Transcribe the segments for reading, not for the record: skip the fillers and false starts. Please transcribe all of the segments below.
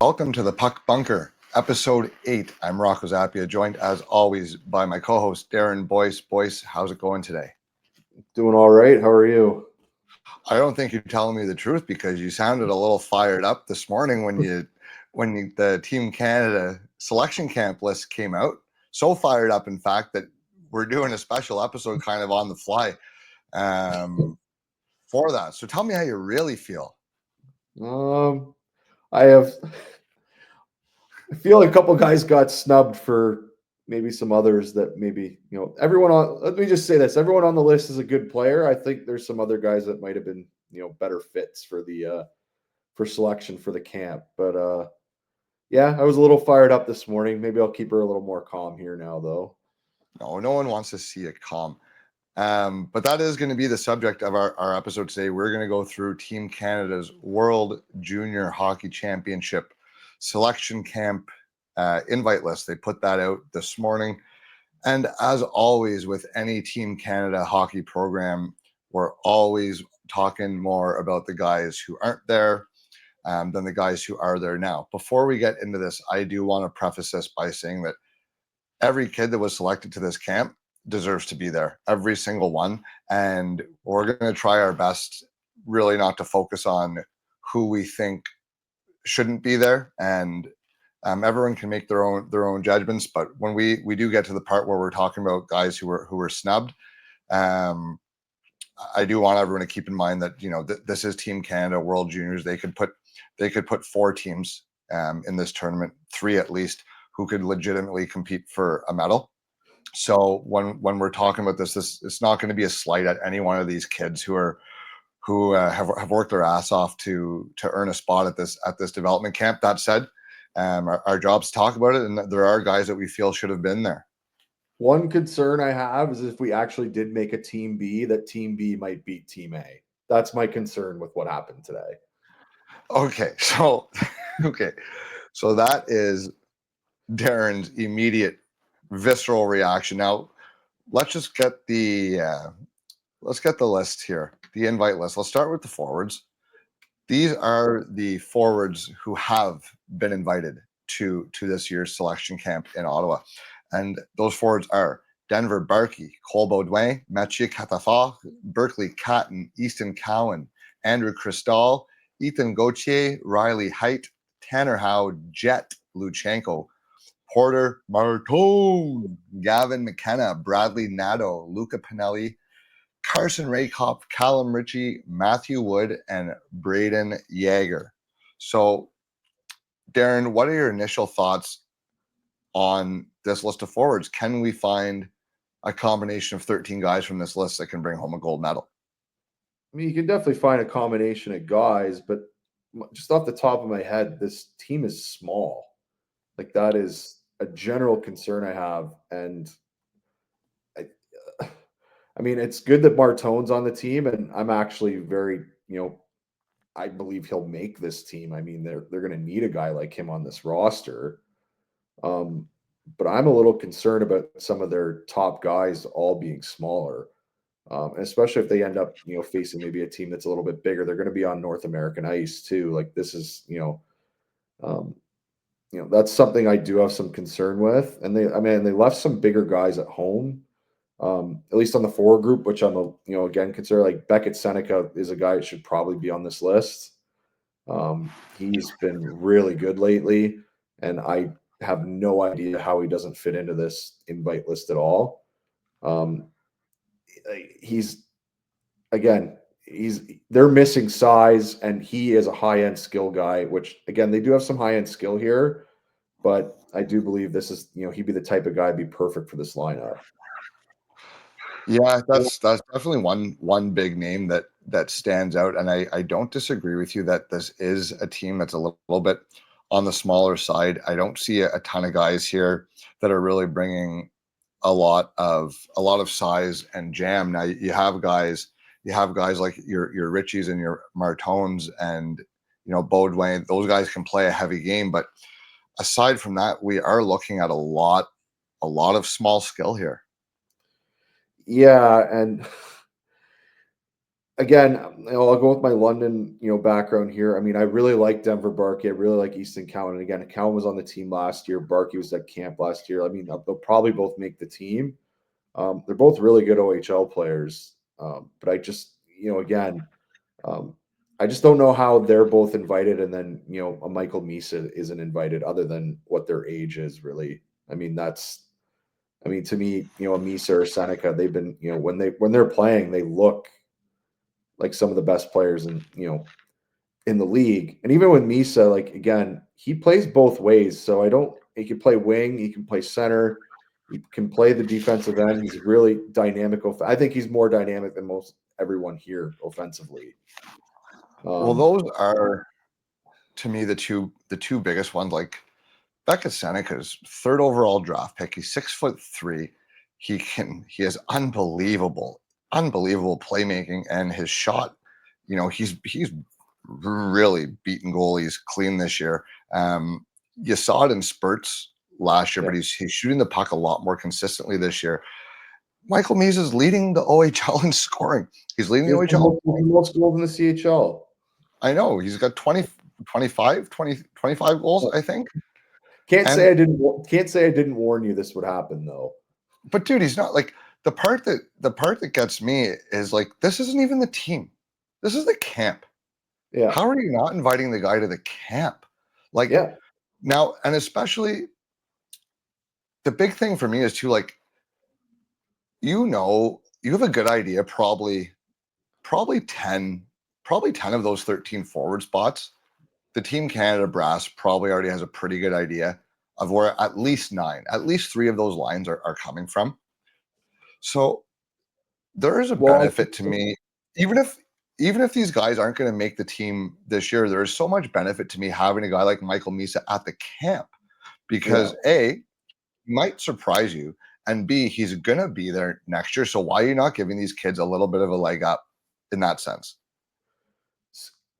welcome to the Puck Bunker, episode 8. I'm Rocco Zappia, joined as always by my co-host Darren Boyce. Boyce, how's it going today? Doing all right. How are you? I don't think you're telling me the truth because you sounded a little fired up this morning the Team Canada selection camp list came out. So fired up, in fact, that we're doing a special episode kind of on the fly for that. So tell me how you really feel. I feel like a couple guys got snubbed for maybe some others that maybe, everyone on, let me just say this, everyone on the list is a good player. I think there's some other guys that might have been, better fits for the for selection for the camp. But yeah, I was a little fired up this morning. Maybe I'll keep her a little more calm here now though. No one wants to see it calm. But that is going to be the subject of our episode today. We're going to go through Team Canada's World Junior Hockey Championship selection camp invite list. They put that out this morning. And as always, with any Team Canada hockey program, we're always talking more about the guys who aren't there than the guys who are there now. Before we get into this, I do want to preface this by saying that every kid that was selected to this camp deserves to be there, every single one. And we're going to try our best really not to focus on who we think shouldn't be there. And everyone can make their own judgments. But when we do get to the part where we're talking about guys who were snubbed, I do want everyone to keep in mind that this is Team Canada World Juniors. They could put 4 teams in this tournament, 3 at least, who could legitimately compete for a medal. So when we're talking about this, it's not going to be a slight at any one of these kids who have worked their ass off to earn a spot at this development camp. That said, our job's to talk about it, and there are guys that we feel should have been there. One concern I have is if we actually did make a Team B, that Team B might beat Team A. That's my concern with what happened today. Okay, so that is Darren's immediate visceral reaction. Now, let's just get the list here, the invite list. Let's start with the forwards. These are the forwards who have been invited to this year's selection camp in Ottawa. And those forwards are Denver Barkey, Cole Baudouin, Mathieu Catafort, Berkeley Catton, Easton Cowan, Andrew Cristal, Ethan Gauthier, Riley Height, Tanner Howe, Jet Luchenko, Porter Martone, Gavin McKenna, Bradley Nadeau, Luca Pinelli, Carson Raykop, Callum Ritchie, Matthew Wood, and Braden Yeager. So, Darren, what are your initial thoughts on this list of forwards? Can we find a combination of 13 guys from this list that can bring home a gold medal? I mean, you can definitely find a combination of guys, but just off the top of my head, this team is small. Like, that is a general concern I have. And I mean, it's good that Martone's on the team, and I'm actually very, I believe he'll make this team. I mean, they're going to need a guy like him on this roster. But I'm a little concerned about some of their top guys all being smaller, especially if they end up, facing maybe a team that's a little bit bigger. They're going to be on North American ice too. Like, this is, that's something I do have some concern with. And they left some bigger guys at home, at least on the forward group, which I'm again consider. Like, Beckett Seneca is a guy that should probably be on this list. He's been really good lately, and I have no idea how he doesn't fit into this invite list at all. They're missing size, and he is a high-end skill guy, which again, they do have some high-end skill here, but I do believe this is, he'd be the type of guy to be perfect for this lineup. Yeah, that's definitely one big name that stands out, and I don't disagree with you that this is a team that's a little bit on the smaller side. I don't see a ton of guys here that are really bringing a lot of size and jam. Now you have guys like your Richies and your Martones and Baudouin. Those guys can play a heavy game, but aside from that, we are looking at a lot of small skill here. Yeah, and again, I'll go with my London, background here. I mean, I really like Denver Barkey. I really like Easton Cowan. And again, Cowan was on the team last year. Barkey was at camp last year. I mean, they'll probably both make the team. They're both really good OHL players. But I just, again, I just don't know how they're both invited, and then a Michael Misa isn't invited, other than what their age is. Really, I mean, to me, a Misa or Seneca, they've been, when they're playing, they look like some of the best players in the league. And even with Misa, like, again, he plays both ways. So he can play wing, he can play center, he can play the defensive end. He's really dynamic. I think he's more dynamic than most everyone here offensively. Well, those are, to me, the two biggest ones. Like Becca Seneca's third overall draft pick. He's 6'3". He has unbelievable playmaking, and his shot, he's really beaten goalies clean this year. You saw it in spurts last year, but he's shooting the puck a lot more consistently this year. Michael Mies is leading the OHL in scoring. He's leading the OHL. Most goals in the CHL. I know. He's got 25 goals, I think. Can't say I didn't warn you this would happen, though. But dude, he's not like the part that gets me is like, this isn't even the team. This is the camp. Yeah. How are you not inviting the guy to the camp? Like, now, and especially the big thing for me is too, like, you have a good idea, probably 10 of those 13 forward spots. The Team Canada brass probably already has a pretty good idea of where at least 3 of those lines are coming from. So there is a benefit to me, even if these guys aren't going to make the team this year, there is so much benefit to me having a guy like Michael Misa at the camp, because A, he might surprise you, and B, he's going to be there next year. So why are you not giving these kids a little bit of a leg up in that sense?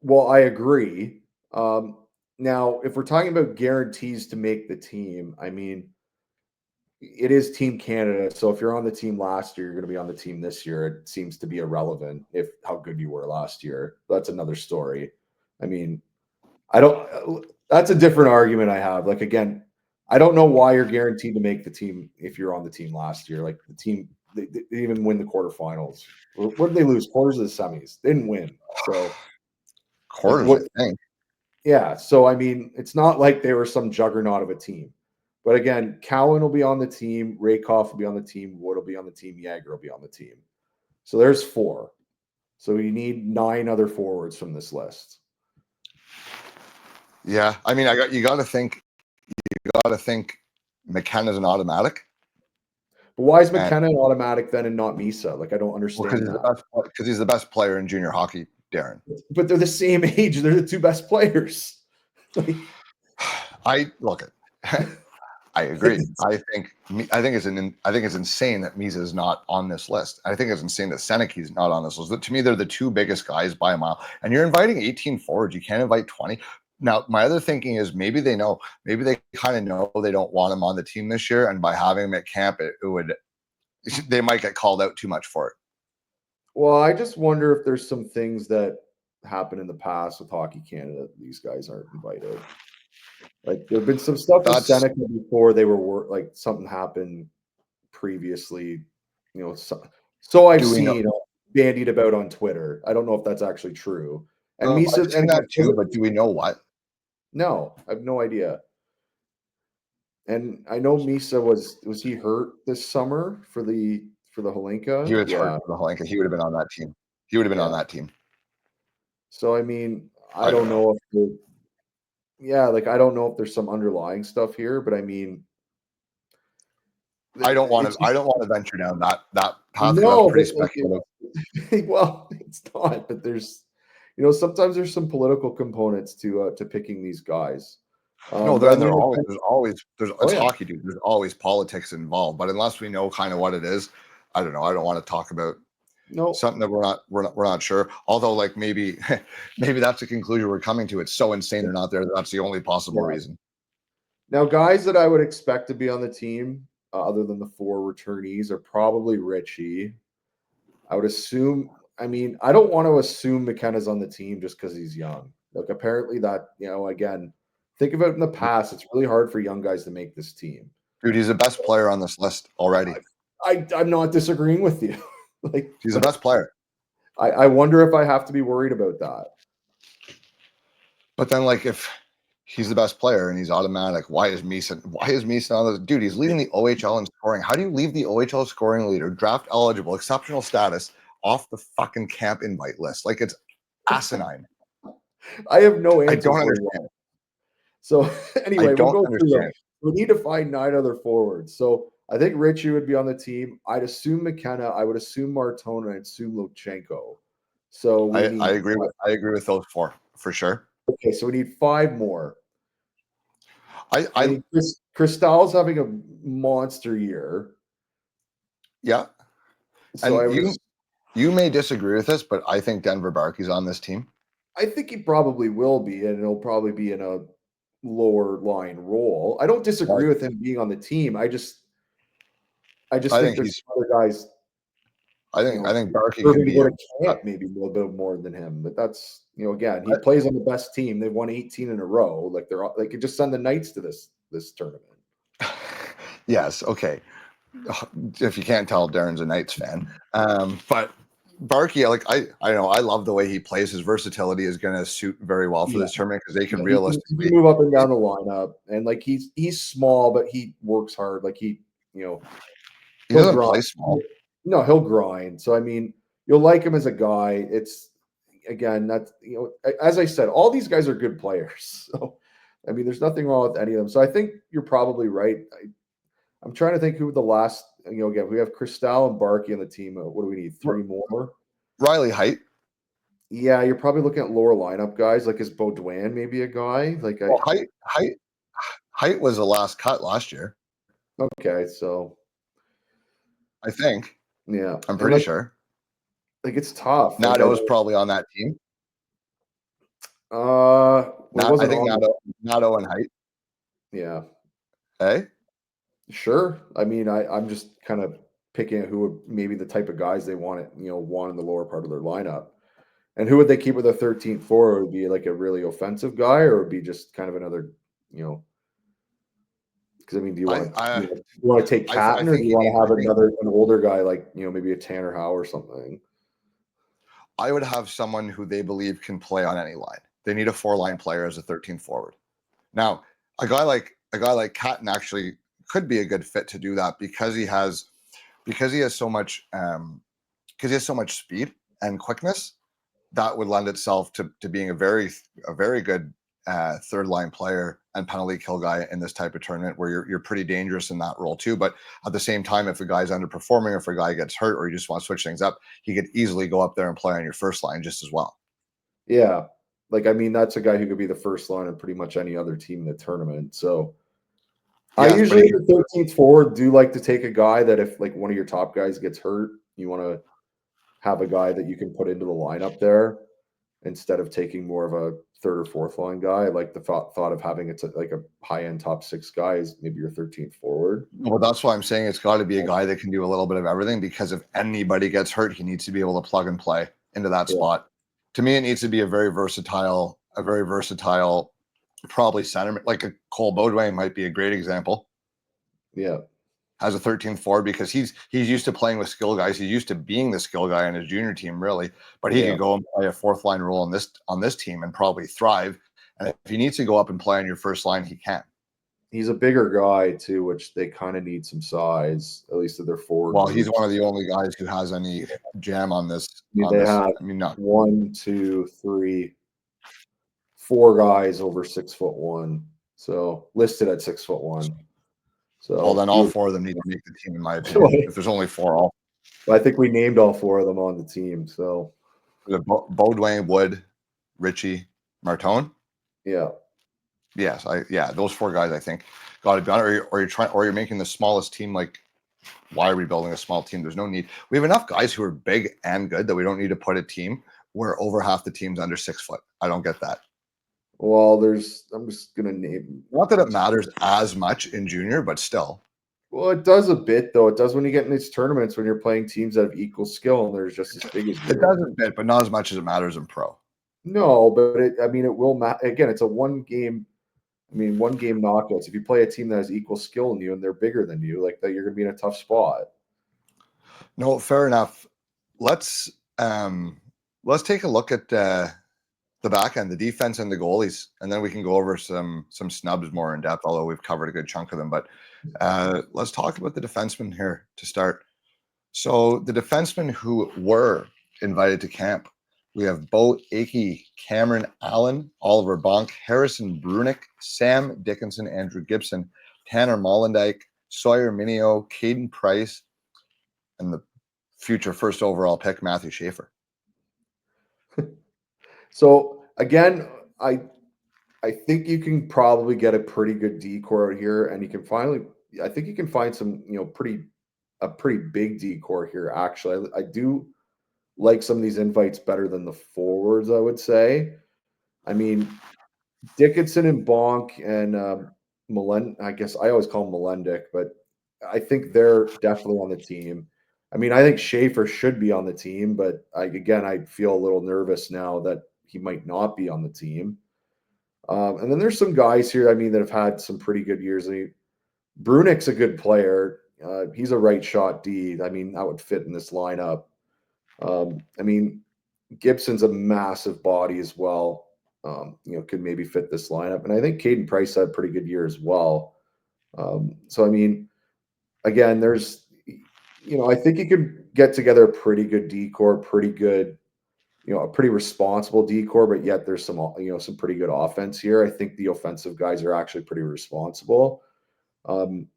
Well, I agree. Now, if we're talking about guarantees to make the team, I mean, it is Team Canada. So if you're on the team last year, you're going to be on the team this year. It seems to be irrelevant if how good you were last year. That's another story. I mean, that's a different argument I have. Like, again, I don't know why you're guaranteed to make the team if you're on the team last year. Like, the team, they even win the quarterfinals. What did they lose? Quarters of the semis. They didn't win. So quarters, I think. Yeah. So, I mean, it's not like they were some juggernaut of a team. But again, Cowan will be on the team. Rakoff will be on the team. Wood will be on the team. Yager will be on the team. So there's 4. So you need 9 other forwards from this list. Yeah. I mean, you got to think McKenna's an automatic. But why is McKenna an automatic then and not Misa? Like, I don't understand that. Because he's the best player in junior hockey, Darren. But they're the same age. They're the 2 best players. I agree. I think it's insane that Misa is not on this list. I think it's insane that Seneca's not on this list. To me, they're the 2 biggest guys by a mile. And you're inviting 18 forwards. You can't invite 20. Now, my other thinking is maybe they kind of know they don't want him on the team this year, and by having him at camp, they might get called out too much for it. Well, I just wonder if there's some things that happened in the past with Hockey Canada. These guys aren't invited. Like, there've been some stuff with Seneca before they were like something happened previously, so I've seen bandied about on Twitter. I don't know if that's actually true. And Misa and that too, but do we know what? No, I have no idea. And I know Misa was he hurt this summer for the Holinka? He was hurt for the Holinka. He would have been on that team. On that team. So, I mean, I don't know if I don't know if there's some underlying stuff here, but I mean, I don't want to venture down that path. No, that's pretty speculative. Well, it's not, but there's, sometimes there's some political components to picking these guys. There's hockey, dude. There's always politics involved, but unless we know kind of what it is, I don't know. I don't want to talk about something that we're not sure. Although, like, maybe that's the conclusion we're coming to. It's so insane they're not there. That's the only possible reason. Now, guys that I would expect to be on the team, other than the 4 returnees, are probably Richie. I would assume I mean, I don't want to assume McKenna's on the team just because he's young. Like apparently that, again, think of it in the past. It's really hard for young guys to make this team. Dude, he's the best player on this list already. I'm not disagreeing with you. Like He's the best player. I wonder if I have to be worried about that. But then, like, if he's the best player and he's automatic, why is Meeson on the dude? He's leading the OHL in scoring. How do you leave the OHL scoring leader, draft eligible, exceptional status, off the fucking camp invite list? Like, it's asinine. I have no answer. I don't understand. So anyway, we'll go through understand. them. We need to find 9 other forwards. So I think Richie would be on the team. I'd assume McKenna. I would assume Martone, and I'd assume Lochenko. So I agree with those 4 for sure. Okay, so we need 5 more. I mean, Cristal's having a monster year. Yeah. So and you may disagree with this, but I think Denver Barkey's on this team. I think he probably will be, and he'll probably be in a lower line role. I don't disagree with him being on the team. I just think there's other guys. I think Barkey can be maybe a little bit more than him, but that's again, he plays on the best team. They've won 18 in a row. Like they could just send the Knights to this tournament. Yes, okay. If you can't tell, Darren's a Knights fan. But Barkey, like I know, I love the way he plays. His versatility is going to suit very well for this tournament because they can realistically move up and down the lineup, and like he's small, but he works hard. Like he doesn't play small. No, he'll grind. So I mean, you'll like him as a guy. It's again, that's as I said, all these guys are good players. So I mean, there's nothing wrong with any of them. So I think you're probably right. I'm trying to think who the last. Again, we have Cristal and Barkey on the team. What do we need? 3 more. Riley Height. Yeah, you're probably looking at lower lineup guys. Like is Baudouin maybe a guy? Like Height was the last cut last year. Okay, so I think. Yeah, I'm pretty sure. Like it's tough. Nato's probably on that team. I think Nato and Height. Yeah. Hey. Sure. I mean, I'm just kind of picking who would maybe the type of guys they want in the lower part of their lineup. And who would they keep with their 13th forward? Would be like a really offensive guy, or would be just kind of another, because I mean, do you want to take Patton, or do you want to have an older guy like maybe a Tanner Howe or something? I would have someone who they believe can play on any line. They need a 4-line player as a 13th forward. Now, a guy like Catton actually could be a good fit to do that because he has so much speed and quickness. That would lend itself to being a very good 3rd-line player and penalty kill guy in this type of tournament where you're pretty dangerous in that role too. But at the same time, if a guy's underperforming, if a guy gets hurt, or you just want to switch things up, he could easily go up there and play on your 1st line just as well. Yeah. Like, I mean, that's a guy who could be the 1st line on pretty much any other team in the tournament. So I usually, the 13th forward, do like to take a guy that if like one of your top guys gets hurt, you want to have a guy that you can put into the lineup there instead of taking more of a 3rd or 4th line guy. I like the thought of having it like a high-end top 6 guy is maybe your 13th forward. Well, that's why I'm saying it's got to be a guy that can do a little bit of everything, because if anybody gets hurt, he needs to be able to plug and play into that spot. To me, it needs to be a very versatile, probably centerman, like a Cole Baudouin might be a great example. Yeah. As a 13th forward, because he's used to playing with skill guys. He's used to being the skill guy on his junior team, really. But he could go and play a 4th line role on this team and probably thrive. And if he needs to go up and play on your 1st line, he can. He's a bigger guy too, which they kind of need some size, at least at their forward. Well, he's one of the only guys who has any jam on this. Have 1, 2, 3, 4 guys over 6'1", so listed at 6'1". So well, then all 4 of them need to make the team, in my opinion. If there's only 4, I think we named all 4 of them on the team. So Baudouin, Wood, Richie, Martone. Yeah. Yes, those 4 guys I think got to be on. Or you're making the smallest team. Like, why are we building a small team? There's no need. We have enough guys who are big and good that we don't need to put a team where over half the team's under 6 foot. I don't get that. Well, I'm just gonna name. Not that it matters as much in junior, but still. Well, it does a bit though. It does when you get in these tournaments when you're playing teams that have equal skill and they're just as big as It you. does a bit, but not as much as it matters in pro. No, but I mean, it will matter. Again, it's a one game. I mean, one game knockouts. If you play a team that has equal skill in you and they're bigger than you, like that, you're going to be in a tough spot. No, fair enough. Let's take a look at the back end, the defense and the goalies, and then we can go over some snubs more in depth, although we've covered a good chunk of them. But let's talk about the defensemen here to start. So the defensemen who were invited to camp, we have Bo Akey, Cameron Allen, Oliver Bonk, Harrison Brunick, Sam Dickinson, Andrew Gibson, Tanner Mollendijk, Sawyer Minio, Caden Price, and the future first overall pick, Matthew Schaefer. So again, I think you can probably get a pretty good decor out here, and you can I think you can find some, a pretty big decor here. Actually, I do like some of these invites better than the forwards, I would say. I mean, Dickinson and Bonk and I guess I always call him Melendick, but I think they're definitely on the team. I mean, I think Schaefer should be on the team, but I feel a little nervous now that he might not be on the team. And then there's some guys here, I mean, that have had some pretty good years. Brunick's a good player. He's a right shot D. I mean, that would fit in this lineup. I mean, Gibson's a massive body as well. Could maybe fit this lineup. And I think Caden Price had a pretty good year as well. So, I mean, again, I think you could get together a pretty good decor, pretty good, a pretty responsible decor, but yet there's some pretty good offense here. I think the offensive guys are actually pretty responsible. In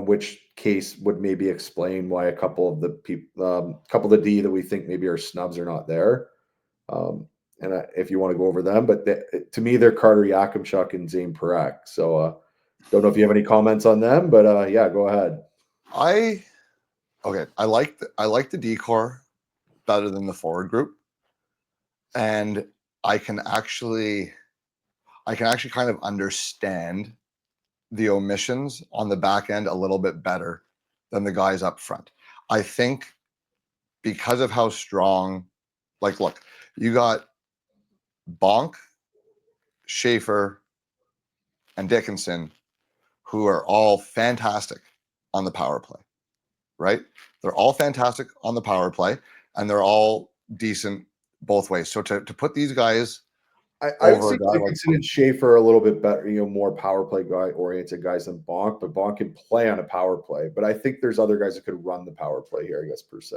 which case would maybe explain why a couple of the people, couple of the D that we think maybe are snubs are not there. If you want to go over them, but to me, they're Carter Yakimchuk and Zane Parekh. So don't know if you have any comments on them, but yeah, go ahead. I like the decor better than the forward group, and I can actually kind of understand the omissions on the back end a little bit better than the guys up front. I think because of how strong, look, you got Bonk, Schaefer, and Dickinson, who are all fantastic on the power play, right? They're all fantastic on the power play, and they're all decent both ways. So to put these guys I would say Dickinson and Schaefer are a little bit better, more power play guy oriented guys than Bonk, but Bonk can play on a power play. But I think there's other guys that could run the power play here, I guess, per se.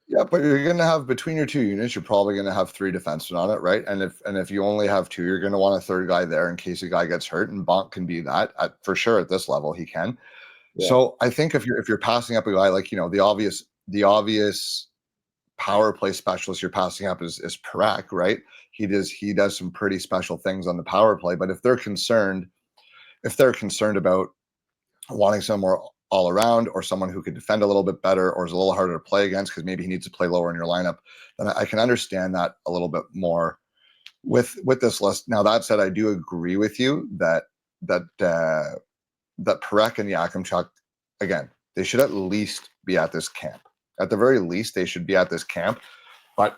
Yeah, but you're going to have between your two units, you're probably going to have three defensemen on it, right? And if you only have two, you're going to want a third guy there in case a guy gets hurt, and Bonk can be that for sure at this level. He can. Yeah. So I think if you're passing up a guy like the obvious power play specialist you're passing up is Parekh, right? He does some pretty special things on the power play. But if they're concerned about wanting some more all around, or someone who could defend a little bit better, or is a little harder to play against because maybe he needs to play lower in your lineup, then I can understand that a little bit more with this list. Now, that said, I do agree with you that Parekh and Yakimchuk, again, they should at least be at this camp. At the very least, they should be at this camp. But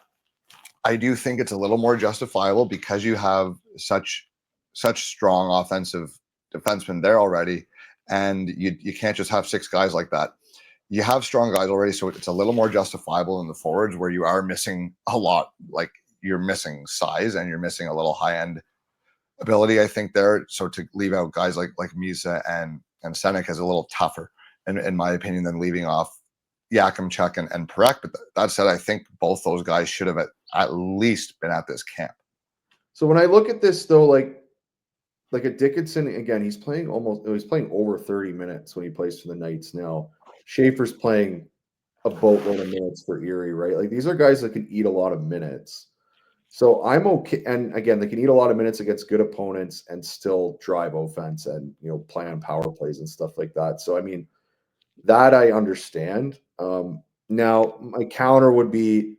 I do think it's a little more justifiable because you have such strong offensive defensemen there already. And you can't just have six guys like that. You have strong guys already, so it's a little more justifiable in the forwards where you are missing a lot. Like, you're missing size and you're missing a little high-end ability, I think, there. So to leave out guys like Misa and Senek is a little tougher, in my opinion, than leaving off Yakimchuk and Parekh. But that said, I think both those guys should have at least been at this camp. So when I look at this, though, like a Dickinson, again, he's playing over 30 minutes when he plays for the Knights now. Schaefer's playing a boatload of minutes for Erie, right? Like, these are guys that can eat a lot of minutes. So I'm okay. And again, they can eat a lot of minutes against good opponents and still drive offense and, play on power plays and stuff like that. So, I mean, that I understand. Now, my counter would be,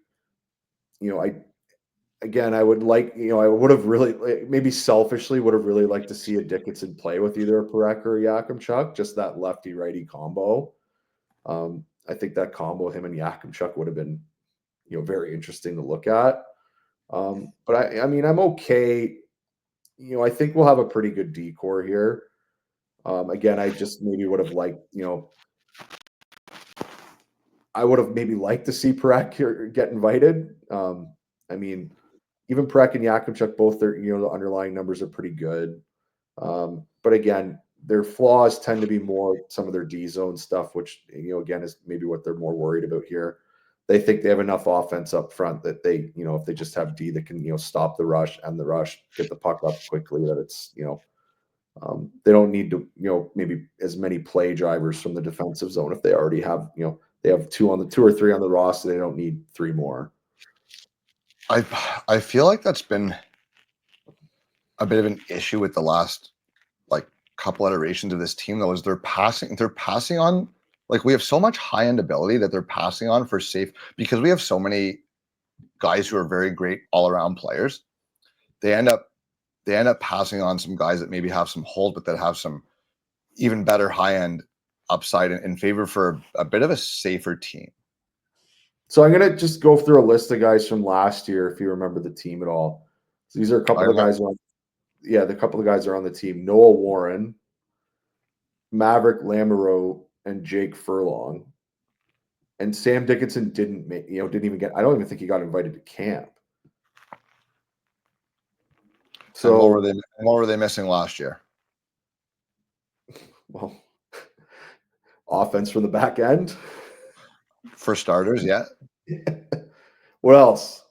again, I would like, I would have really, maybe selfishly, would have really liked to see a Dickinson play with either a Parekh or a Yakimchuk, just that lefty righty combo. I think that combo, him and Yakimchuk, would have been, very interesting to look at. But I mean, I'm okay. I think we'll have a pretty good decor here. Again, I just maybe would have liked, I would have maybe liked to see Parekh here get invited. I mean, even Parekh and Yakimchuk, both their, the underlying numbers are pretty good. But again, their flaws tend to be more some of their D zone stuff, which, again, is maybe what they're more worried about here. They think they have enough offense up front that they, if they just have D that can, stop the rush and the rush, get the puck up quickly, that it's, they don't need to, maybe as many play drivers from the defensive zone if they already have, they have two or three on the roster. They don't need three more. I feel like that's been a bit of an issue with the last like couple iterations of this team, though, is they're passing on, like, we have so much high end ability that they're passing on for safe, because we have so many guys who are very great all around players. They end up passing on some guys that maybe have some hold, but that have some even better high end upside in favor for a bit of a safer team. So I'm gonna just go through a list of guys from last year, if you remember the team at all. So these are a couple of guys on, the couple of guys are on the team: Noah Warren, Maverick Lamoureux, and Jake Furlong. And Sam Dickinson didn't even get. I don't even think he got invited to camp. So what were they missing last year? Well, offense from the back end. For starters, yeah. What else?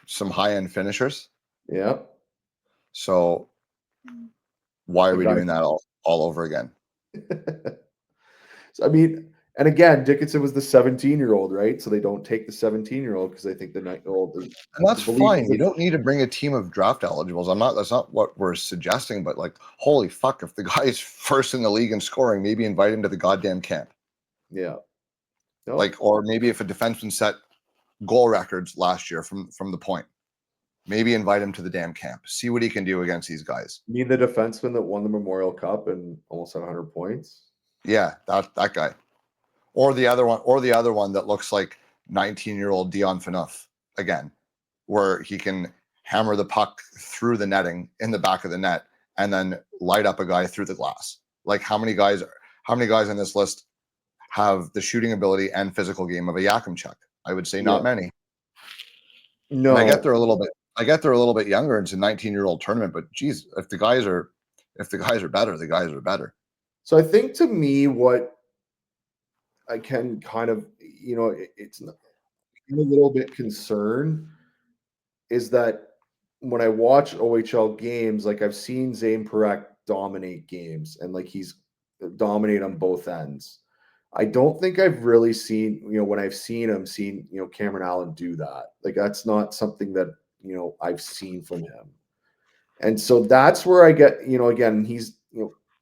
Some high-end finishers. Yeah. So why are we doing that all over again? So, I mean, and again, Dickinson was the 17-year-old, right? So they don't take the 17-year-old because they think the 9-year-old. And that's fine. You don't need to bring a team of draft eligibles. That's not what we're suggesting, but like, holy fuck, if the guy is first in the league in scoring, maybe invite him to the goddamn camp. Yeah. No. Like, or maybe if a defenseman set goal records last year from the point, maybe invite him to the damn camp. See what he can do against these guys. You mean the defenseman that won the Memorial Cup and almost had 100 points? Yeah, that guy. Or the other one that looks like 19-year-old Dion Phaneuf again, where he can hammer the puck through the netting in the back of the net and then light up a guy through the glass. Like, how many guys on this list have the shooting ability and physical game of a Yakimchuk? I would say not many. No, and I get they're a little bit younger. It's a 19-year-old tournament, but geez, if the guys are better, the guys are better. So I think, to me, what I can kind of, it's not, I'm a little bit concerned, is that when I watch OHL games, like, I've seen Zane Parekh dominate games, and like, he's dominate on both ends. I don't think I've really seen, when I've seen him, Cameron Allen do that. Like, that's not something that, I've seen from him. And so that's where I get, again, he's,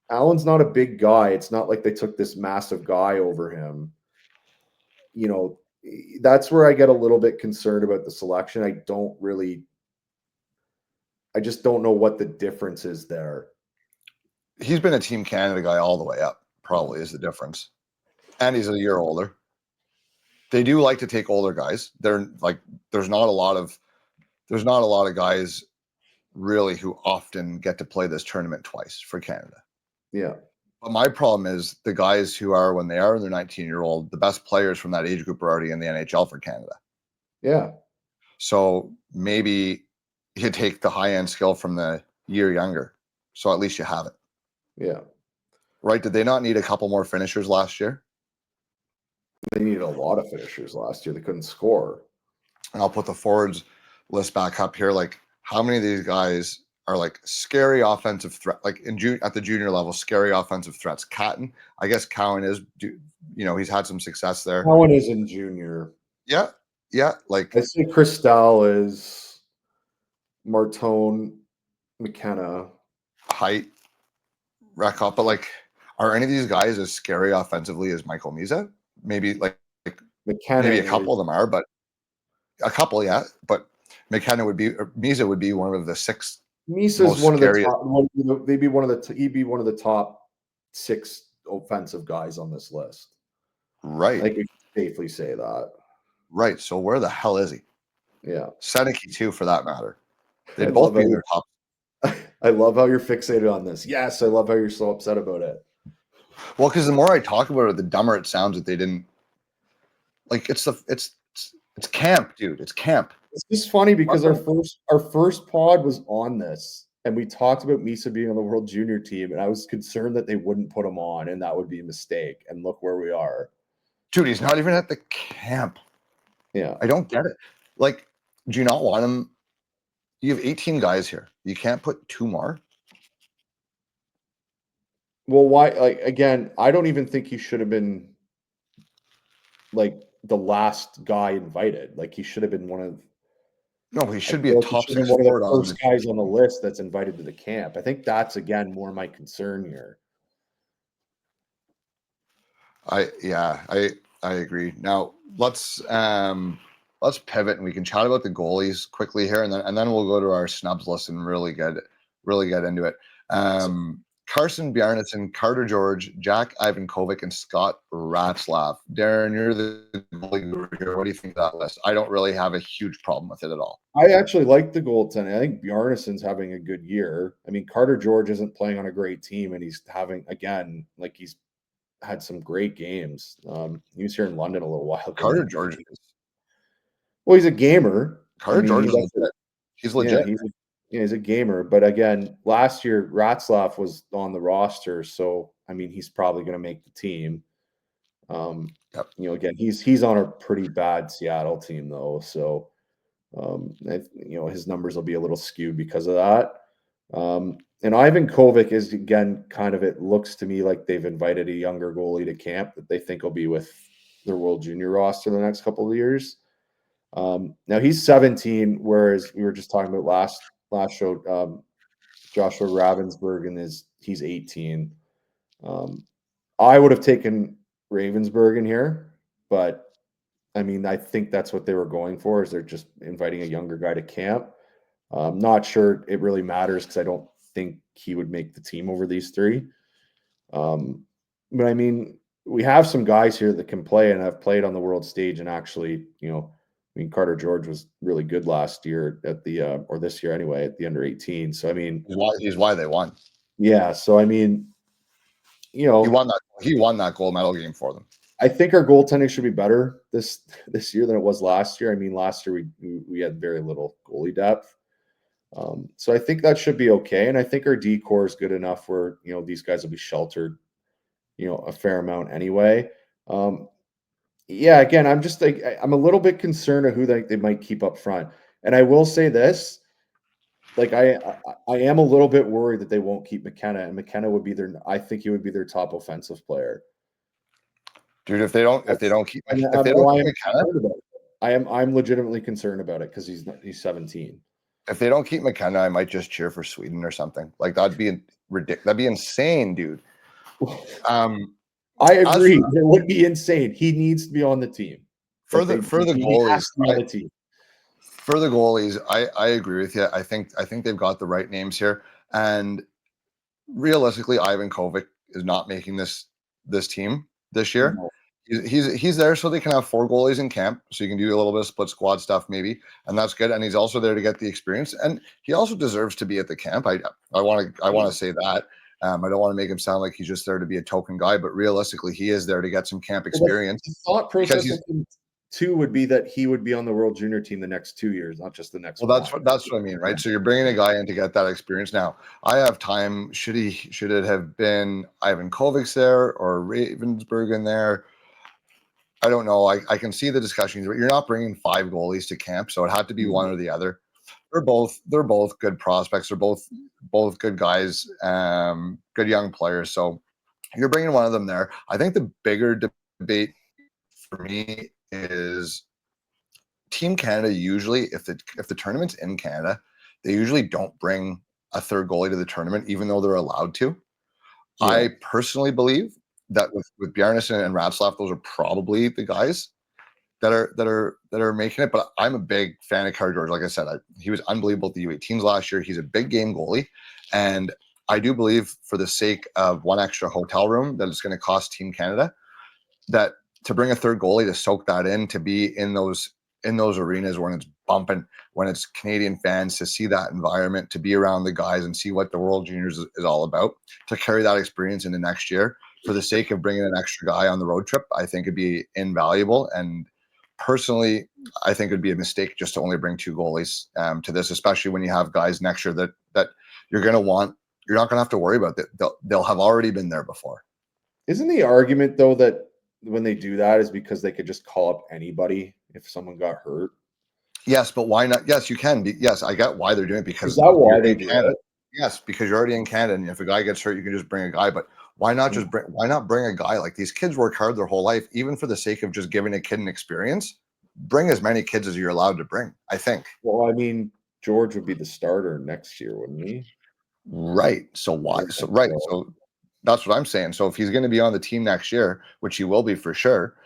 Allen's not a big guy. It's not like they took this massive guy over him. That's where I get a little bit concerned about the selection. I just don't know what the difference is there. He's been a Team Canada guy all the way up, probably, is the difference. And he's a year older. They do like to take older guys. They're like, there's not a lot of guys really who often get to play this tournament twice for Canada. Yeah. But my problem is the guys who are, when they are in their 19-year-old, the best players from that age group are already in the NHL for Canada. Yeah. So maybe you take the high-end skill from the year younger. So at least you have it. Yeah. Right? Did they not need a couple more finishers last year? They needed a lot of finishers last year. They couldn't score. And I'll put the forwards list back up here. Like, how many of these guys are like scary offensive threat, like at the junior level, scary offensive threats? Catton, I guess Cowan is, he's had some success there. Cowan is in junior. Yeah. Like, I see Christelle is Martone, McKenna. Height, Rekop, but like, are any of these guys as scary offensively as Michael Misa? Maybe like McKenna, maybe a couple of them are, but a couple, yeah. But McKenna would be, or Misa would be one of the 6 Misa's most one of the scariest. top. They'd be one of the. He'd be one of the top 6 offensive guys on this list. Right. I could safely say that. Right. So where the hell is he? Yeah. Seneke too, for that matter. I They'd love both be how in their top. I love how you're fixated on this. Yes, I love how you're so upset about it. Well, because the more I talk about it, the dumber it sounds that they didn't. Like it's camp, dude. It's camp. It's just funny because our first pod was on this, and we talked about Misa being on the World Junior team, and I was concerned that they wouldn't put him on, and that would be a mistake. And look where we are. Dude, he's not even at the camp. Yeah. I don't get it. Like, do you not want him? You have 18 guys here. You can't put 2 more? Well, why? Like, again, I don't even think he should have been like the last guy invited. Like, he should have been one of. No, he should I be feel a like he top should have 6 been one of forward the on first the guys on the list that's invited to the camp. I think that's again more my concern here. I agree. Now let's pivot and we can chat about the goalies quickly here, and then we'll go to our snubs list and really get into it. Carson Bjarnason, Carter George, Jack Ivankovic, and Scott Ratzlaff. Darren, you're the goalie guru here. What do you think of that list? I don't really have a huge problem with it at all. I actually like the goaltending. I think Bjarnason's having a good year. I mean, Carter George isn't playing on a great team, and he's having again like he's had some great games. He was here in London a little while ago. Carter George. Well, he's a gamer. Carter George is legit. He's legit. He's a gamer. But again, last year Ratzlaff was on the roster, so I mean, he's probably going to make the team. Yep. You know, again, he's on a pretty bad Seattle team though, so you know, his numbers will be a little skewed because of that. And Ivan Kovic is again kind of, it looks to me like they've invited a younger goalie to camp that they think will be with their World Junior roster the next couple of years. Now he's 17, whereas we were just talking about last show, Joshua Ravensburg he's 18. I would have taken Ravensburg in here, but I mean, I think that's what they were going for, is they're just inviting a younger guy to camp. I'm not sure it really matters because I don't think he would make the team over these 3. But I mean, we have some guys here that can play and have played on the world stage, and actually, you know, I mean, Carter George was really good last year at the or this year anyway at the under 18. So I mean, he's why they won. Yeah. So I mean, you know, he won that gold medal game for them. I think our goaltending should be better this year than it was last year. I mean, last year we had very little goalie depth. So I think that should be okay. And I think our D core is good enough where, you know, these guys will be sheltered, you know, a fair amount anyway. Yeah, again, I'm just like, I'm a little bit concerned of who they might keep up front. And I will say this, like I am a little bit worried that they won't keep McKenna, and McKenna would be I think he would be their top offensive player. Dude, if they don't keep McKenna, I'm legitimately concerned about it because he's 17. If they don't keep McKenna, I might just cheer for Sweden or something. Like that'd be ridiculous. That'd be insane, dude. I agree. It would be insane. He needs to be on the team. For the goalies, I agree with you. I think they've got the right names here. And realistically, Ivan Kovic is not making this team this year. No. He's there so they can have 4 goalies in camp, so you can do a little bit of split squad stuff maybe, and that's good. And he's also there to get the experience, and he also deserves to be at the camp. I want to say that. I don't want to make him sound like he's just there to be a token guy, but realistically, he is there to get some camp experience. The thought process too would be that he would be on the World Junior team the next 2 years, not just the next. Well, that's what I mean, right? So you're bringing a guy in to get that experience. Now, I have time. Should it have been Ivan Kovic there or Ravensburg in there? I don't know. I can see the discussions, but you're not bringing 5 goalies to camp, so it had to be one or the other. They're both good prospects. They're both good guys, good young players. So you're bringing one of them there. I think the bigger debate for me is Team Canada. Usually, if the tournament's in Canada, they usually don't bring a 3rd goalie to the tournament, even though they're allowed to. Yeah. I personally believe that with Bjarnason and Ratzlaff, those are probably the guys. that are making it. But I'm a big fan of Car George. Like I said, he was unbelievable at the U18s last year. He's a big game goalie, and I do believe, for the sake of one extra hotel room that it's going to cost Team Canada, that to bring a third goalie to soak that in, to be in those arenas when it's bumping, when it's Canadian fans, to see that environment, to be around the guys and see what the World Juniors is all about, to carry that experience into next year, for the sake of bringing an extra guy on the road trip, I think it'd be invaluable. And personally, I think it'd be a mistake just to only bring two goalies to this, especially when you have guys next year that you're going to want. You're not going to have to worry about that. They'll have already been there before. Isn't the argument, though, that when they do that is because they could just call up anybody if someone got hurt? Yes, but why not? Yes, you can. Yes, I get why they're doing it, because Is that why they in do Canada. it? Yes, because you're already in Canada, and if a guy gets hurt, you can just bring a guy. But why not just bring? Why not bring a guy? Like, these kids work hard their whole life, even for the sake of just giving a kid an experience. Bring as many kids as you're allowed to bring, I think. Well, I mean, George would be the starter next year, wouldn't he? Right. So why? Yeah, So right. so So that's what I'm saying. So if he's going to be on the team next year, which he will be for sure,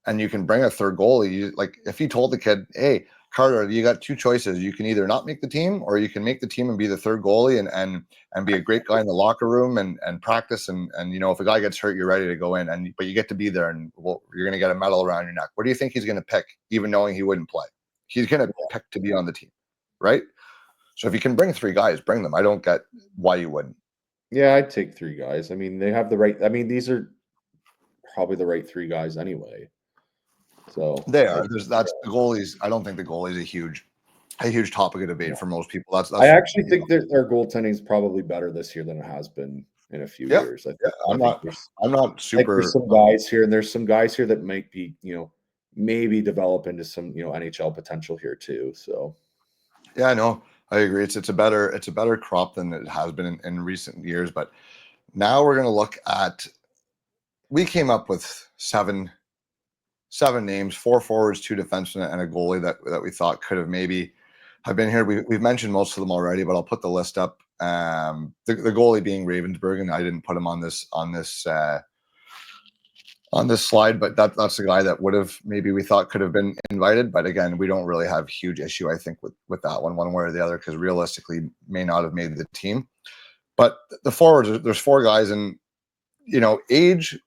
and you can bring a third goalie, like if you told the kid, "Hey, Carter, you got two choices. You can either not make the team, or you can make the team and be the third goalie and be a great guy in the locker room and practice, and if a guy gets hurt, you're ready to go in, but you get to be there, and you're going to get a medal around your neck." What do you think he's going to pick, even knowing he wouldn't play? He's going to pick to be on the team, right? So if you can bring three guys, bring them. I don't get why you wouldn't. yeah, I'd take three guys. I mean, they have the right. I mean, these are probably the right three guys anyway. So They are. That's the goalies. I don't think the goalie is a huge topic of debate for most people. That's I actually think that their goaltending is probably better this year than it has been in a few years. I think I'm not super. there's some guys here, and there's some guys here that might be, maybe develop into some, NHL potential here too. So Yeah, I know. I agree. It's a better crop than it has been in recent years. But now we're going to look at. We came up with seven names: 4 forwards, 2 defensemen, and a goalie that we thought could have maybe have been here. We've mentioned most of them already, but I'll put the list up. The goalie being Ravensburg, and I didn't put him on this slide, but that's the guy that would have, maybe we thought could have been invited. But again, we don't really have huge issue, I think, with that one way or the other, because realistically may not have made the team. But the forwards, there's 4 guys, and age.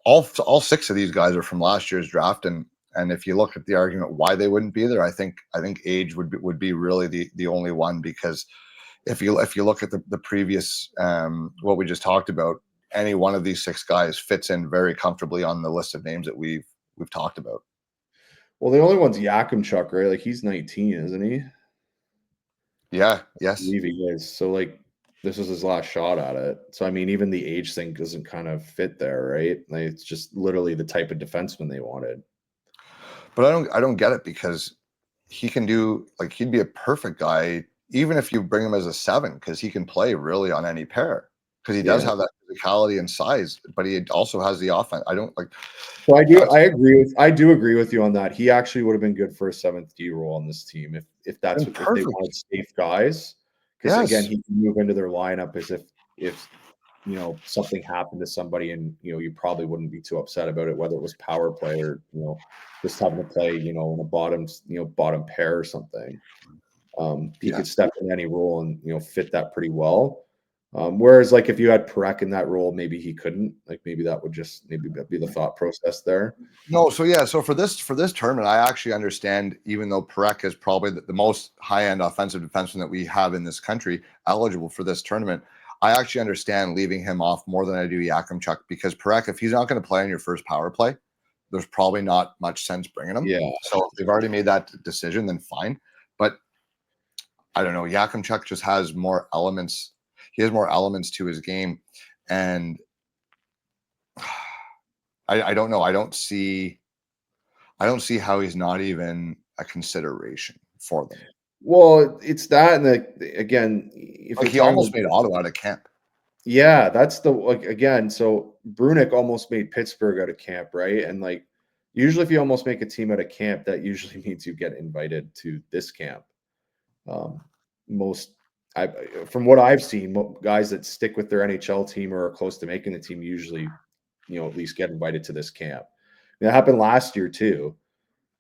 All 6 of these guys are from last year's draft, and if you look at the argument why they wouldn't be there, I think age would be really the only one, because if you look at the previous what we just talked about, any one of these 6 guys fits in very comfortably on the list of names that we've talked about. well, the only one's Yakimchuk, right? Like, he's 19, isn't he? Yeah. I Yes. believe he is. So, like, this is his last shot at it. So, I mean, even the age thing doesn't kind of fit there, right? Like, it's just literally the type of defenseman they wanted. But I don't get it, because he can do, like, he'd be a perfect guy even if you bring him as a 7, because he can play really on any pair, because he does have that physicality and size, but he also has the offense. I don't like. So I do agree with you on that. He actually would have been good for a 7th D role on this team if that's what, if they wanted safe guys. Because again, he can move into their lineup as if something happened to somebody, and you probably wouldn't be too upset about it, whether it was power play or just having to play in a bottom pair or something. He could step in any role and fit that pretty well. Whereas, like, if you had Perek in that role, maybe he couldn't. Like, maybe that would just be the thought process there. No, so for this tournament, I actually understand, even though Perek is probably the most high-end offensive defenseman that we have in this country eligible for this tournament, I actually understand leaving him off more than I do Yakimchuk, because Perek, if he's not going to play on your first power play, there's probably not much sense bringing him. Yeah. So if they've already made that decision, then fine. But I don't know. Yakimchuk just has more elements. He has more elements to his game, and I don't know. I don't see how he's not even a consideration for them. Well, it's that, and again, if Like, he almost made Ottawa out of camp. Yeah, that's again. So Brunick almost made Pittsburgh out of camp, right? And, like, usually if you almost make a team out of camp, that usually means you get invited to this camp. From what I've seen, guys that stick with their NHL team or are close to making the team usually, at least get invited to this camp. It happened last year too.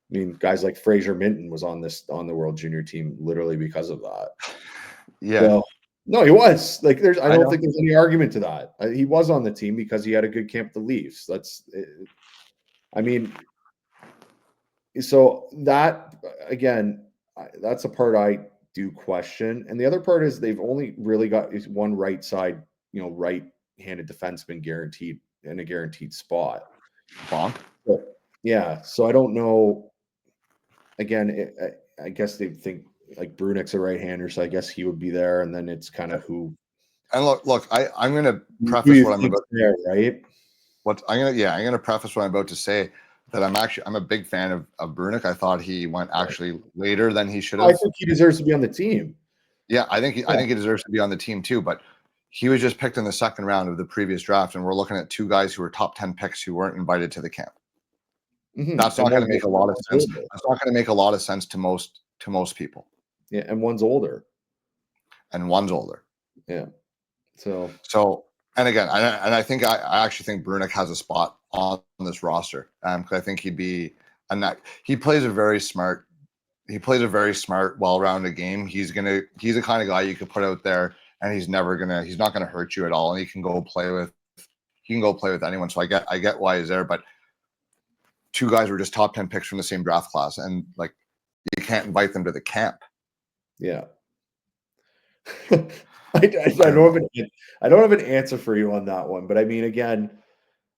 I mean, guys like Fraser Minton was on the World Junior team literally because of that. Yeah, So no, he was like. I I don't know. think there's any argument to that. He was on the team because he had a good camp with the Leafs. I mean, so that again, that's a part I do question, and the other part is they've only really got is one right side, right-handed defenseman guaranteed in a guaranteed spot. Bonk. Yeah, so I don't know. Again, I guess they think like Brunick's a right-hander, so I guess he would be there, and then it's kind of who And look, I'm going to who preface you what I'm think's about. there, right? I'm gonna preface what I'm about to say that I'm a big fan of Brunick. I thought he went actually later than he should I have. think he deserves to be on the team. Yeah, I think he deserves to be on the team too. But he was just picked in the second round of the previous draft, and we're looking at two guys who were top 10 picks who weren't invited to the camp. That's not going to make a lot of sense. That's not going to make a lot of sense to most people. Yeah, and one's older. And one's older. Yeah. So and again, I think I actually think Brunick has a spot on this roster. Because I think he'd be he plays a very smart, well-rounded game. He's the kind of guy you could put out there and he's not gonna hurt you at all. And he can go play with anyone. So I get why he's there, but two guys were just top 10 picks from the same draft class, and like you can't invite them to the camp. Yeah. I don't have an answer for you on that one, but I mean, again,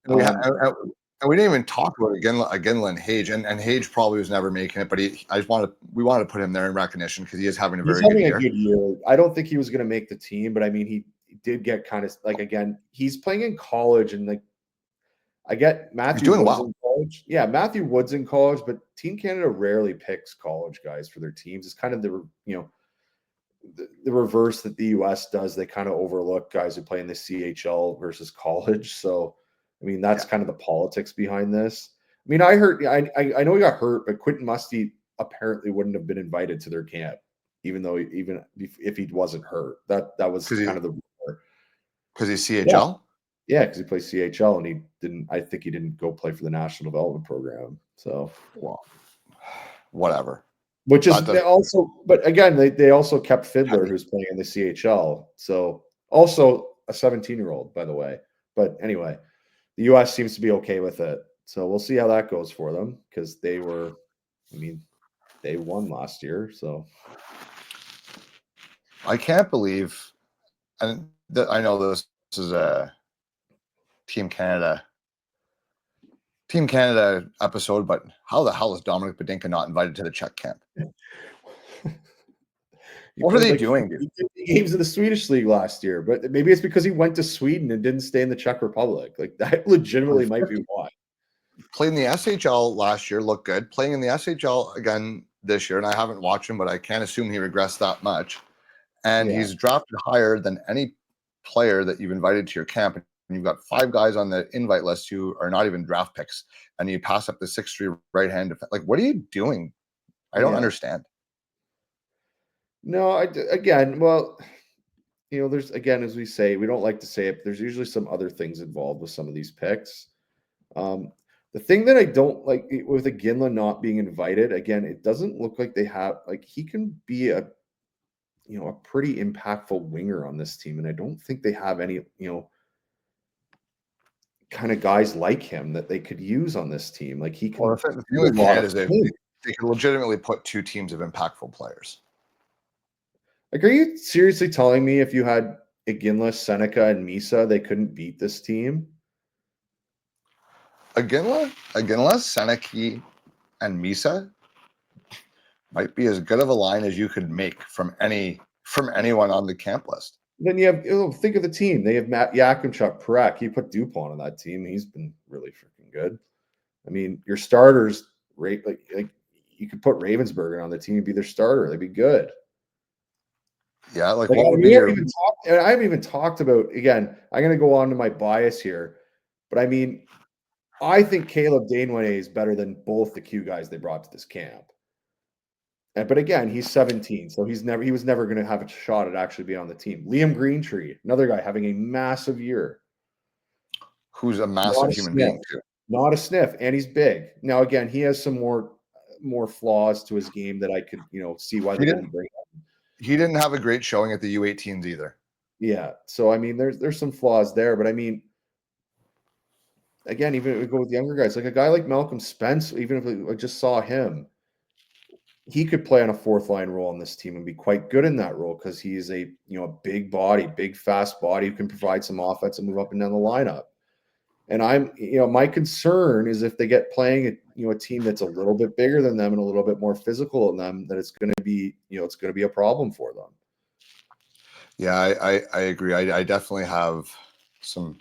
we didn't even talk about Ginla and Hage, and Hage probably was never making it, but we wanted to put him there in recognition because he is having a very good year. Good year. I don't think he was going to make the team, but I mean, he did get kind of like, again, he's playing in college, and like I get Matthew Woods in college. Yeah, Matthew Woods in college, but Team Canada rarely picks college guys for their teams. It's kind of the reverse that the US does. They kind of overlook guys who play in the CHL versus college. So, I mean, that's kind of the politics behind this. I mean, I know he got hurt, but Quentin Musty apparently wouldn't have been invited to their camp, even if he wasn't hurt. That was kind of the rumor. Because he's CHL? Yeah, because he plays CHL, and I think he didn't go play for the National Development Program. So, well, whatever. Which is but again, they also kept Fiddler, who's playing in the CHL. So also a 17-year-old, by the way. But anyway, the US seems to be okay with it. So we'll see how that goes for them, because they won last year. So I can't believe, and I know this is a Team Canada episode, but how the hell is Dominic Badinka not invited to the Czech camp? What are they doing, dude? Games in the Swedish league last year, but maybe it's because he went to Sweden and didn't stay in the Czech Republic. Like, that legitimately might be why. Playing the SHL last year looked good. Playing in the SHL again this year, and I haven't watched him, but I can't assume he regressed that much. And he's drafted higher than any player that you've invited to your camp. And you've got 5 guys on the invite list who are not even draft picks, and you pass up the 6'3" right hand. Like, what are you doing? I don't understand. No, there's, again, as we say, we don't like to say it, but there's usually some other things involved with some of these picks. The thing that I don't like with a Ginla not being invited, again, it doesn't look like they have, like, he can be a pretty impactful winger on this team, and I don't think they have any, kind of guys like him that they could use on this team. Like, he can. Well, the thing with Canada is they can legitimately put 2 teams of impactful players. Like, are you seriously telling me if you had Iginla, Seneca, and Misa, they couldn't beat this team? Iginla, Seneca, and Misa might be as good of a line as you could make from anyone on the camp list. Then you have, think of the team. They have Matt Yakimchuk, Perek. You put Dupont on that team. He's been really freaking good. I mean, your starters, like you could put Ravensburger on the team and be their starter. They'd be good. Yeah, like I haven't even talked about, again, I'm going to go on to my bias here, but I mean, I think Caleb Daneway is better than both the Q guys they brought to this camp. But again, he's 17, so he was never going to have a shot at actually being on the team. Liam Greentree, another guy having a massive year. Who's a massive human being too. Not a sniff, and he's big. Now, again, he has some more flaws to his game that I could, see why He they didn't didn't bring. he didn't have a great showing at the U18s either. Yeah. So I mean, there's some flaws there, but I mean, again, even if we go with younger guys, like a guy like Malcolm Spence, even if I just saw him, he could play on a fourth line role on this team and be quite good in that role because he's a big body, big fast body who can provide some offense and move up and down the lineup. And my concern is if they get playing a team that's a little bit bigger than them and a little bit more physical than them, that it's going to be, it's going to be a problem for them. Yeah, I agree. I definitely have some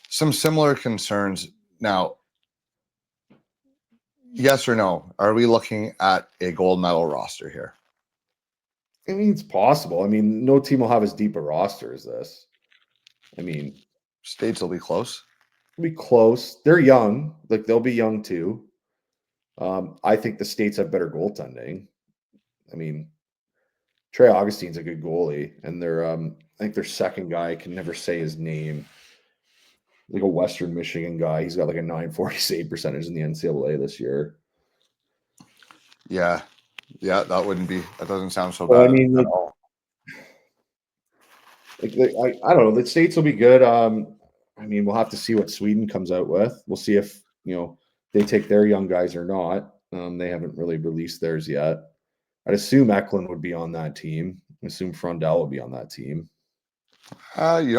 similar concerns. Now, yes or no? Are we looking at a gold medal roster here? I mean, it's possible. I mean, no team will have as deep a roster as this. I mean, States will be close. it'll be close. They're young. Like, they'll be young too. I think the States have better goaltending. I mean, Trey Augustine's a good goalie, and I think their second guy, I can never say his name, like a Western Michigan guy. He's got like a 940 save percentage in the NCAA this year. Yeah, that doesn't sound so Well, bad I mean, at all. I don't know. The States will be good. I mean, we'll have to see what Sweden comes out with. We'll see if they take their young guys or not. They haven't really released theirs yet. I'd assume Eklund would be on that team. I assume Frondell would be on that team. You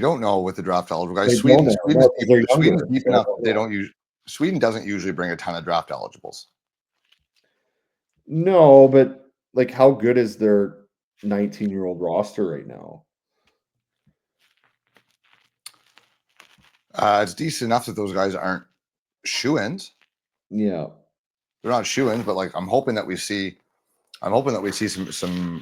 don't know with the draft eligible guys. They Sweden's don't know, 'cause they're Sweden's younger, deep so enough. I don't know. Sweden doesn't usually bring a ton of draft eligibles. No, but like, how good is their 19-year-old roster right now? It's decent enough that those guys aren't shoo-ins. Yeah. They're not shoo-ins, but like I'm hoping that we see some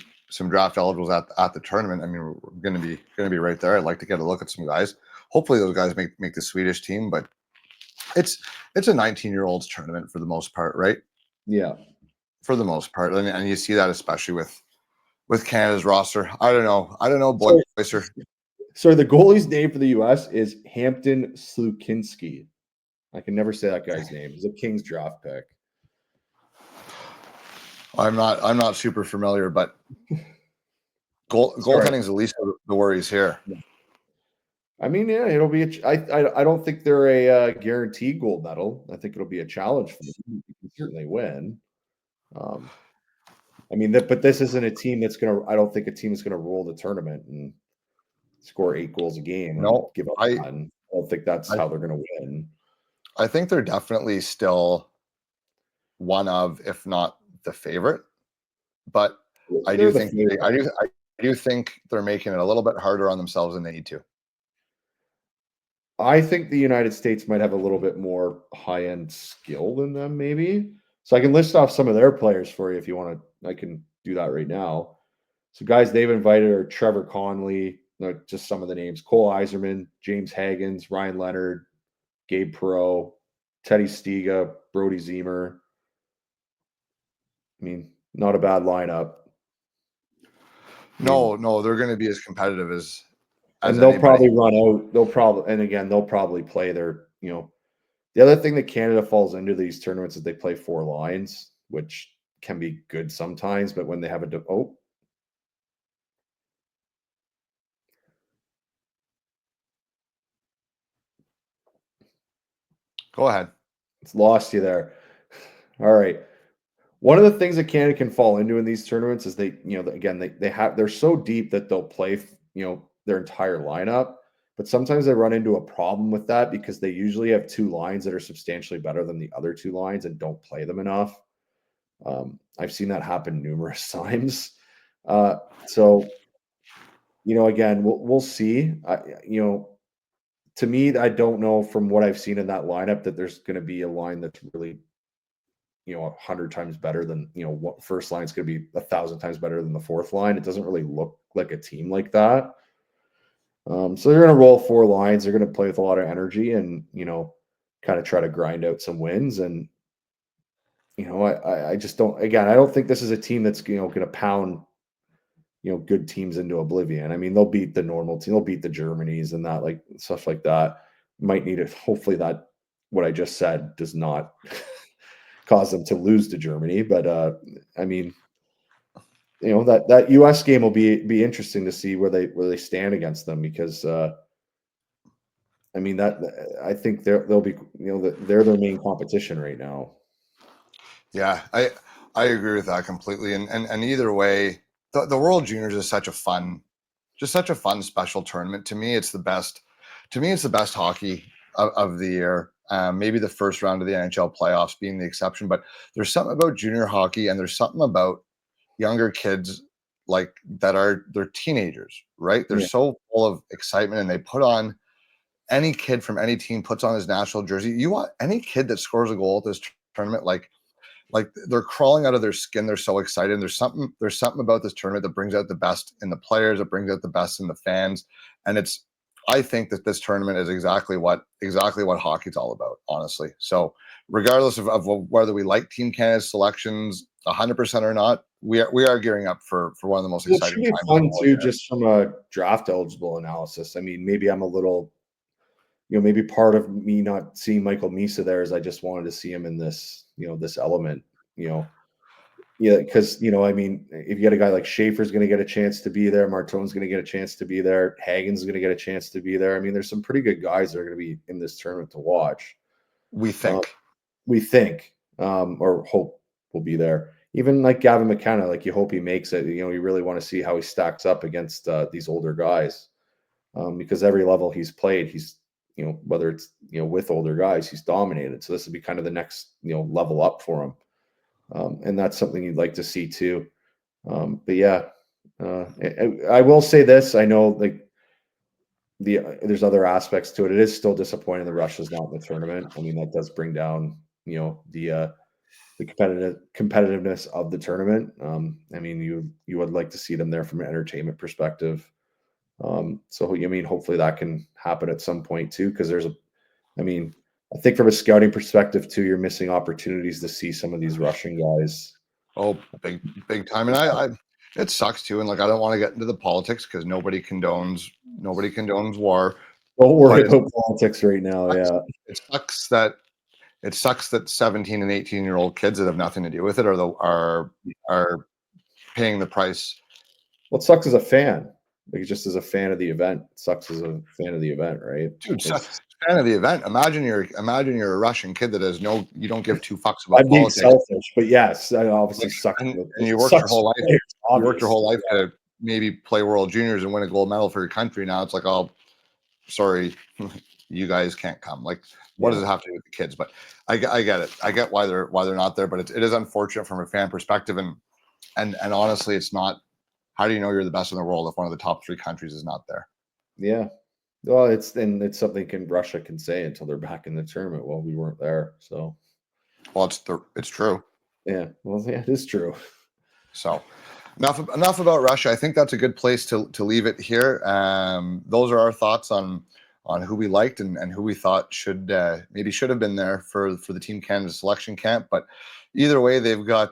draft eligibles at the tournament. I mean, we're gonna be right there. I'd like to get a look at some guys. Hopefully those guys make the Swedish team, but it's a 19-year-olds tournament for the most part, right? Yeah. For the most part. And you see that especially with Canada's roster. I don't know, Boyce. So the goalie's name for the US is Hampton Slukinski. I can never say that guy's name. He's a Kings draft pick. I'm not super familiar, but goaltending is the least of the worries here. I mean, yeah, it'll be. I don't think they're a guaranteed gold medal. I think it'll be a challenge for them. You can certainly win. I mean, but this isn't a team that's gonna. I don't think a team is gonna roll the tournament and score 8 goals a game and No, give up one. I don't think that's how they're gonna win. I think they're definitely still one of, if not the favorite, but I do think they're making it a little bit harder on themselves than they need to. I think the United States might have a little bit more high-end skill than them, maybe. So I can list off some of their players for you if you want to. I can do that right now. So guys they've invited are Trevor Conley, just some of the names: Cole Eiserman, James Haggins, Ryan Leonard, Gabe Perreault, Teddy Stiga, Brody Zemer. I mean, not a bad lineup. No, they're going to be as competitive as and they'll anybody. Probably run out. They'll probably play their, the other thing that Canada falls into these tournaments is they play 4 lines, which can be good sometimes, but when they have go ahead. It's lost you there. All right. One of the things that Canada can fall into in these tournaments is they're so deep that they'll play, their entire lineup. But sometimes they run into a problem with that because they usually have 2 lines that are substantially better than the other 2 lines and don't play them enough. I've seen that happen numerous times. So, again, we'll see. To me, I don't know from what I've seen in that lineup that there's going to be a line that's really 100 times better than what first line is going to be 1,000 times better than the fourth line. It doesn't really look like a team like that. So they're going to roll 4 lines. They're going to play with a lot of energy and kind of try to grind out some wins. And I just don't. Again, I don't think this is a team that's going to pound good teams into oblivion. I mean, they'll beat the normal team. They'll beat the Germanys and that, like stuff like that. might need it. Hopefully that what I just said does not cause them to lose to Germany. But I mean, that US game will be interesting to see where they stand against them, because I mean, that I think they'll be, they're their main competition right now. Yeah, I agree with that completely. And either way, the World Juniors is such a fun, special tournament. To me, it's the best. To me, it's the best hockey of the year. Maybe the first round of the NHL playoffs being the exception, but there's something about junior hockey, and there's something about younger kids like that they're teenagers, right? They're Yeah. so full of excitement, and they put on, any kid from any team puts on his national jersey. You want any kid that scores a goal at this tournament, like they're crawling out of their skin. They're so excited. And there's something about this tournament that brings out the best in the players. It brings out the best in the fans. And I think that this tournament is exactly what hockey's all about, honestly. So regardless of whether we like Team Canada's selections 100% or not, we are gearing up for one of the most Well, it should exciting be times of fun the whole too, year. just from a draft eligible analysis. I mean, maybe I'm a little, maybe part of me not seeing Michael Misa there is I just wanted to see him in this, this element, yeah, because I mean, if you get a guy like Schaefer's going to get a chance to be there, Martone's going to get a chance to be there, Hagen's going to get a chance to be there. I mean, there's some pretty good guys that are going to be in this tournament to watch. We think. Or hope will be there. Even like Gavin McKenna, like you hope he makes it. You really want to see how he stacks up against these older guys, because every level he's played, he's whether it's with older guys, he's dominated. So this would be kind of the next level up for him, and that's something you'd like to see too. But yeah, I will say this: I know like there's other aspects to it. It is still disappointing that Russia's not in the tournament. I mean, that does bring down the competitiveness of the tournament. I mean, you would like to see them there from an entertainment perspective. So I mean, hopefully that can happen at some point too, because I think from a scouting perspective too, you're missing opportunities to see some of these Russian guys. Oh, big time. And it sucks too. And like, I don't want to get into the politics because nobody condones war. Don't worry about politics right now. Yeah, it sucks that 17 and 18-year-old kids that have nothing to do with it are paying the price. Well, it sucks as a fan. Like just as a fan of the event, it sucks as a fan of the event, right? Dude, fan of the event. Imagine you're a Russian kid that you don't give two fucks about I'm being politics. selfish, but yes, it obviously sucks. And you worked your whole life. You worked your whole life to maybe play World Juniors and win a gold medal for your country. Now it's like, oh, sorry, you guys can't come. Like, what does it have to do with the kids? But I get it. I get why they're not there. But it is unfortunate from a fan perspective, and honestly, it's not. How do you know you're the best in the world if one of the top 3 countries is not there? Yeah. Well, it's something Russia can say until they're back in the tournament. Well, we weren't there, so. Well, it's true. Yeah. Well, yeah, it is true. So, enough about Russia. I think that's a good place to leave it here. Those are our thoughts on who we liked and who we thought should have been there for the Team Canada selection camp. But either way, they've got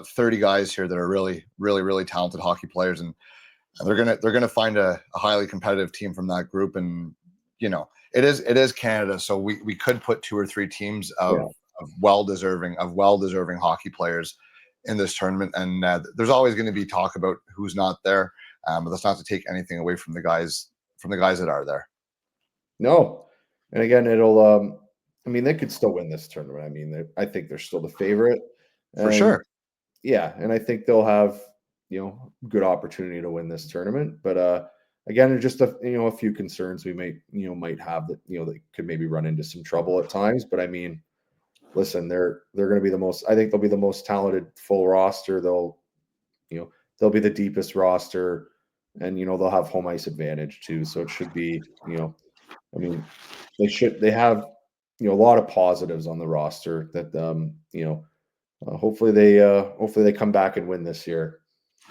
30 guys here that are really, really, really talented hockey players, and they're gonna find a highly competitive team from that group. And it is Canada, so we could put 2 or 3 teams of well-deserving hockey players in this tournament. And there's always going to be talk about who's not there, but that's not to take anything away from the guys that are there. No, and again, it'll. I mean, they could still win this tournament. I mean, I think they're still the favorite For sure. Yeah, and I think they'll have good opportunity to win this tournament. But again, just a few concerns we might have that they could maybe run into some trouble at times. But I mean, listen, they're going to be the most. I think they'll be the most talented full roster. They'll be the deepest roster, and they'll have home ice advantage too. So it should be I mean, they have a lot of positives on the roster that hopefully they come back and win this year.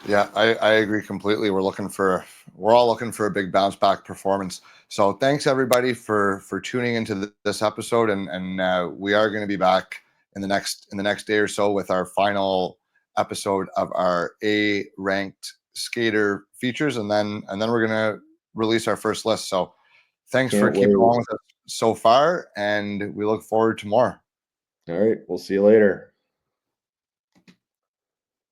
Yeah, I agree completely. We're all looking for a big bounce back performance. So thanks everybody for tuning into this episode, and we are going to be back in the next day or so with our final episode of our A ranked skater features, and then we're release our first list. So thanks for Can't keeping wait. along with us so far, and we look forward to more. All right. We'll see you later.